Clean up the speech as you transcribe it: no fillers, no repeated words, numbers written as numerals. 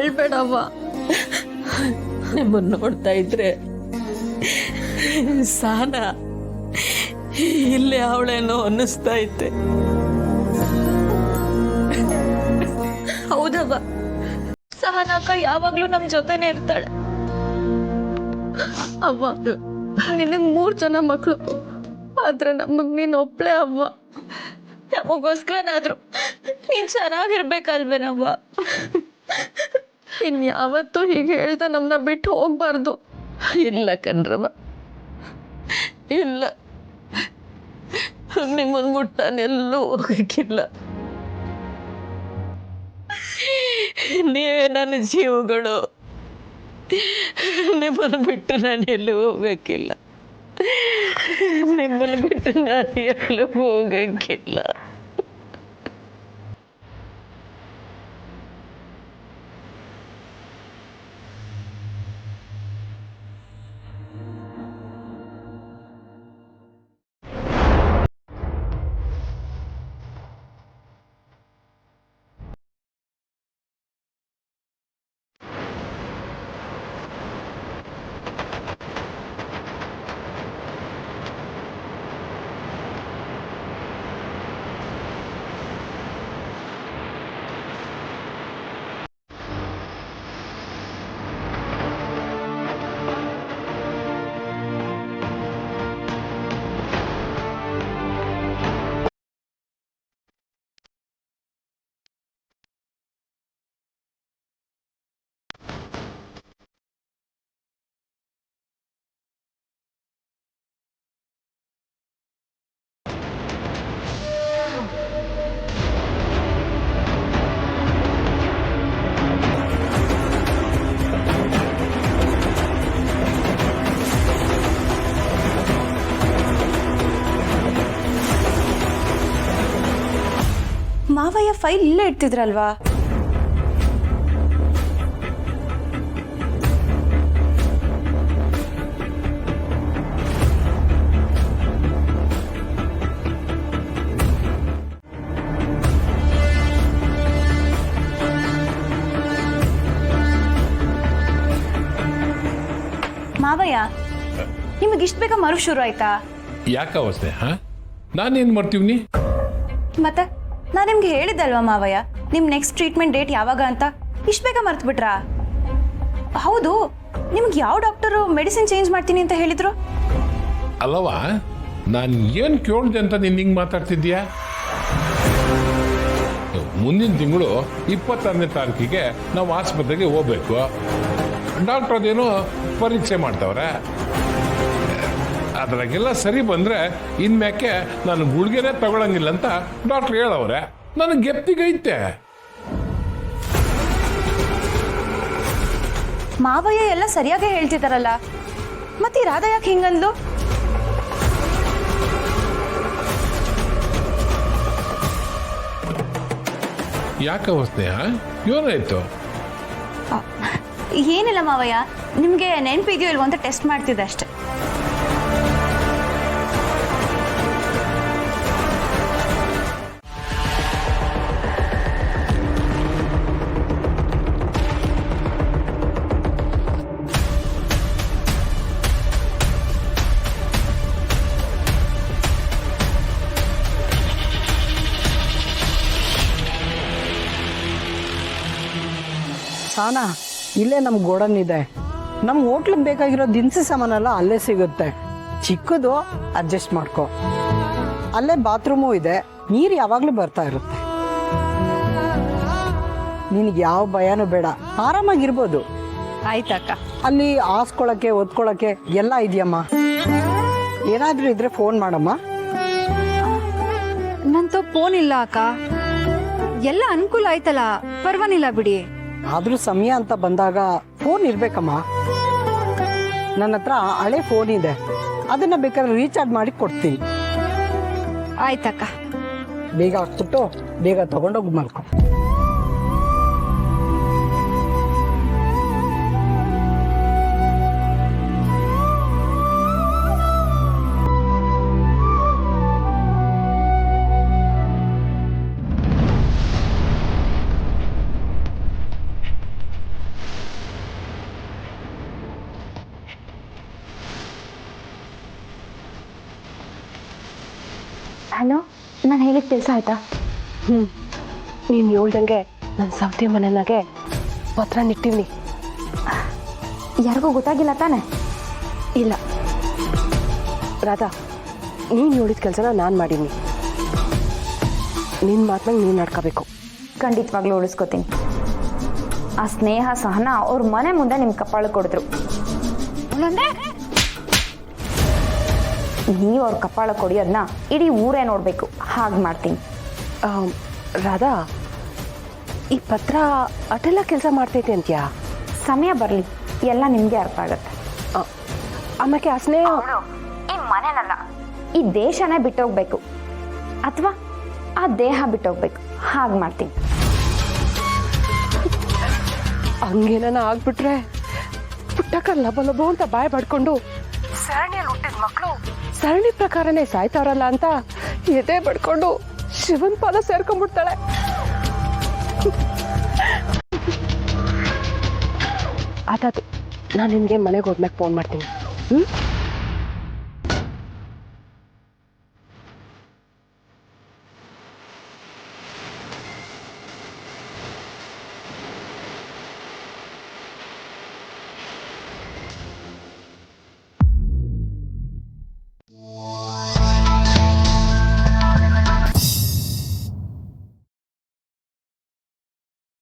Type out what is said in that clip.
ಹೇಳ್ಬೇಡವ್ವ. ನಿಮ್ಮನ್ನು ನೋಡ್ತಾ ಇದ್ರೆ ಸಾನ ಇಲ್ಲಿ ಅವಳೇನೋ ಅನ್ನಿಸ್ತಾ ಐತೆ. ಹೌದವ್ವ, ಸಹನಾಕ ಯಾವಾಗ್ಲೂ ನಮ್ ಜೊತೆನೆ ಇರ್ತಾಳೆ. ಅವ್ವ, ನಿನಗ್ 3 ಜನ ಮಕ್ಳು, ಆದ್ರೆ ನಮಗ್ ನೀನ್ ಒಬ್ಳೆ ಅವ್ವ. ನಮಗೋಸ್ಕರನಾದ್ರು ನೀನ್ ಚೆನ್ನಾಗಿರ್ಬೇಕಲ್ವೇನವ್ವ. ಇನ್ ಯಾವತ್ತೂ ಹೀಗೆ ಹೇಳ್ದ ನಮ್ನ ಬಿಟ್ಟು ಹೋಗ್ಬಾರ್ದು. ಇಲ್ಲ ಕಣ್ರವ, ಇಲ್ಲ, ನಿಮ್ಮನ್ ಮುಟ್ಟಾನೆಲ್ಲೂ ಹೋಗಕ್ಕಿಲ್ಲ. ನೀವೇ ನನ್ನ ಜೀವಗಳು. ನಿಮ್ಮನ್ನು ಬಿಟ್ಟು ನಾನು ಎಲ್ಲೂ ಹೋಗಕ್ಕಿಲ್ಲ. ನಿಮ್ಮನ್ನು ಬಿಟ್ಟು ನಾನು ಎಲ್ಲೂ ಹೋಗಕ್ಕಿಲ್ಲ. ಮಾವಯ್ಯ ಫೈಲ್ ಇಲ್ಲೇ ಇಡ್ತಿದ್ರಲ್ವಾ? ಮಾವಯ್ಯ, ನಿಮಗಿಷ್ಟು ಬೇಗ ಮರು ಶುರು ಆಯ್ತಾ? ಯಾಕೆ ಅವಸ್ಥೆ? ನಾನೇನು ಮಾಡ್ತೀವಿ? ಮತ್ತೆ ನಾನು ನಿಮ್ಗೆ ಹೇಳಿದ್ದಲ್ವಾ ಮಾವಯ್ಯ, ನಿಮ್ ನೆಕ್ಸ್ಟ್ ಟ್ರೀಟ್ಮೆಂಟ್ ಡೇಟ್ ಯಾವಾಗ ಅಂತ. ಇಷ್ಟು ಬೇಗ ಮರ್ತು ಬಿಟ್ರಾ? ಹೌದು, ನಿಮ್ಗೆ ಯಾವ ಡಾಕ್ಟರು ಮೆಡಿಸಿನ್ ಚೇಂಜ್ ಮಾಡ್ತೀನಿ ಅಂತ ಹೇಳಿದ್ರು? ಅಲ್ಲವಾ, ನಾನು ಏನು ಕೇಳಿದೆ ಅಂತ ನೀನು ಹಿಂಗೆ ಮಾತಾಡ್ತಿದ್ಯಾ? ಮುಂದಿನ ತಿಂಗಳು 26ನೇ ತಾರೀಕಿಗೆ ನಾವು ಆಸ್ಪತ್ರೆಗೆ ಹೋಗ್ಬೇಕು. ಡಾಕ್ಟರ್ ಅದೇನೋ ಪರೀಕ್ಷೆ ಮಾಡ್ತಾವ್ರೆ. ಅದ್ರಾಗೆಲ್ಲ ಸರಿ ಬಂದ್ರೆ ಇನ್ಮ್ಯಾಕೆ ನಾನು ಗುಳಿಗೆನೇ ತಗೊಳಂಗಿಲ್ಲ ಅಂತ ಡಾಕ್ಟರ್ ಹೇಳವ್ರೆ. ನನಗೆ ಗೆಪ್ತಿಗೈತೆ. ಮಾವಯ್ಯ ಎಲ್ಲ ಸರಿಯಾಗಿ ಹೇಳ್ತಿದಾರಲ್ಲ, ಮತ್ತೆ ರಾಧಾ ಯಾಕೆ ಹಿಂಗಂದ್ಲು? ಯಾಕೆ ಅವಸ್ಥೆ? ಏನಾಯ್ತು? ಏನಿಲ್ಲ ಮಾವಯ್ಯ, ನಿಮ್ಗೆ ನೆನಪಿದೆಯೋ ಇಲ್ವೋ ಅಂತ ಟೆಸ್ಟ್ ಮಾಡ್ತಿದ್ದೆ ಅಷ್ಟೆ. ಸಾನಾ, ಇಲ್ಲೇ ನಮ್ಮ ಗೋಡನ್ ಇದೆ. ನಮ್ಮ ಹೋಟ್ಲಿಗೆ ಬೇಕಾಗಿರೋ ದಿನಸಿ ಸಾಮಾನೆಲ್ಲ ಅಲ್ಲೇ ಸಿಗುತ್ತೆ. ಚಿಕ್ಕದು ಅಡ್ಜಸ್ಟ್ ಮಾಡ್ಕೊ. ಅಲ್ಲೇ ಬಾತ್ರೂಮು ಇದೆ, ನೀರು ಯಾವಾಗಲೂ ಬರ್ತಾ ಇರುತ್ತೆ. ನಿನಗೆ ಯಾವ ಭಯನೂ ಬೇಡ, ಆರಾಮಾಗಿರ್ಬೋದು. ಆಯ್ತಕ್ಕ. ಅಲ್ಲಿ ಹಾಸ್ಕೊಳಕ್ಕೆ ಒದ್ಕೊಳಕ್ಕೆ ಎಲ್ಲ ಇದೆಯಮ್ಮ. ಏನಾದರೂ ಇದ್ರೆ ಫೋನ್ ಮಾಡಮ್ಮ. ನಂತ ಫೋನ್ ಇಲ್ಲ ಅಕ್ಕ, ಎಲ್ಲ ಅನುಕೂಲ ಆಯ್ತಲ್ಲ, ಪರ್ವಾನಿಲ್ಲ ಬಿಡಿ. ಆದ್ರೂ ಸಮಯ ಅಂತ ಬಂದಾಗ ಫೋನ್ ಇರ್ಬೇಕಮ್ಮ. ನನ್ನ ಹತ್ರ ಹಳೆ ಫೋನ್ ಇದೆ, ಅದನ್ನ ಬೇಕಾದ್ರೆ ರೀಚಾರ್ಜ್ ಮಾಡಿ ಕೊಡ್ತೀನಿ. ಆಯ್ತಕ್ಕ. ಬೇಗ ಹಾಕ್ಬಿಟ್ಟು ಬೇಗ ತಗೊಂಡೋಗಿ ಮಾಡ್ಕೊ. ಹಲೋ, ನಾನು ಹೇಳಿದ ಕೆಲಸ ಆಯ್ತಾ? ನೀನು ಹೇಳ್ದಂಗೆ ನನ್ನ ಸವತಿ ಮನೆಯಾಗೆ ಪತ್ರ ನಿಟ್ಟಿವ್ನಿ. ಯಾರಿಗೂ ಗೊತ್ತಾಗಿಲ್ಲ ತಾನೆ? ಇಲ್ಲ ರಾಧಾ, ನೀನು ಹೇಳಿದ ಕೆಲಸನ ನಾನು ಮಾಡೀನಿ. ನಿನ್ನ ಮಾತನಾಗ ನೀನು ನಡ್ಕೋಬೇಕು. ಖಂಡಿತವಾಗ್ಲೂ ಉಳಿಸ್ಕೋತೀನಿ. ಆ ಸ್ನೇಹ ಸಹನ ಅವ್ರ ಮನೆ ಮುಂದೆ ನಿಮ್ಮ ಕಪಾಳು ಕೊಡಿದ್ರು. ನೀವು ಅವ್ರ ಕಪಾಳ ಕೊಡಿಯೋದನ್ನ ಇಡೀ ಊರೇ ನೋಡಬೇಕು. ಹಾಗೆ ಮಾಡ್ತೀನಿ. ರಾಧಾ, ಈ ಪತ್ರ ಅಟೆಲ್ಲ ಕೆಲಸ ಮಾಡ್ತೈತೆ ಅಂತ್ಯಾ? ಸಮಯ ಬರಲಿ, ಎಲ್ಲ ನಿಮಗೆ ಅರ್ಥ ಆಗತ್ತೆ. ಆಮೇಲೆ ಆ ಸ್ನೇಹ ಈ ಮನೆನಲ್ಲ, ಈ ದೇಶನೇ ಬಿಟ್ಟೋಗ್ಬೇಕು ಅಥವಾ ಆ ದೇಹ ಬಿಟ್ಟೋಗ್ಬೇಕು. ಹಾಗೆ ಮಾಡ್ತೀನಿ. ಹಂಗೇನ ಆಗ್ಬಿಟ್ರೆ ಪುಟ್ಟಕ್ಕ ಲಬ ಲಬ ಅಂತ ಬಾಯ್ ಪಡ್ಕೊಂಡು ಸರಣಿಯಲ್ಲಿ ಹುಟ್ಟಿದ ಮಕ್ಕಳು ಸರಣಿ ಪ್ರಕಾರನೇ ಸಾಯ್ತಾರಲ್ಲ ಅಂತ ಎದೆ ಬಡ್ಕೊಂಡು ಶಿವನ್ ಪಾದ ಸೇರ್ಕೊಂಡ್ಬಿಡ್ತಾಳೆ. ಆತಾತು, ನಾನು ನಿನ್ಗೆ ಮನೆಗೆ ಹೋದ್ಮೇಲೆ ಫೋನ್ ಮಾಡ್ತೀನಿ.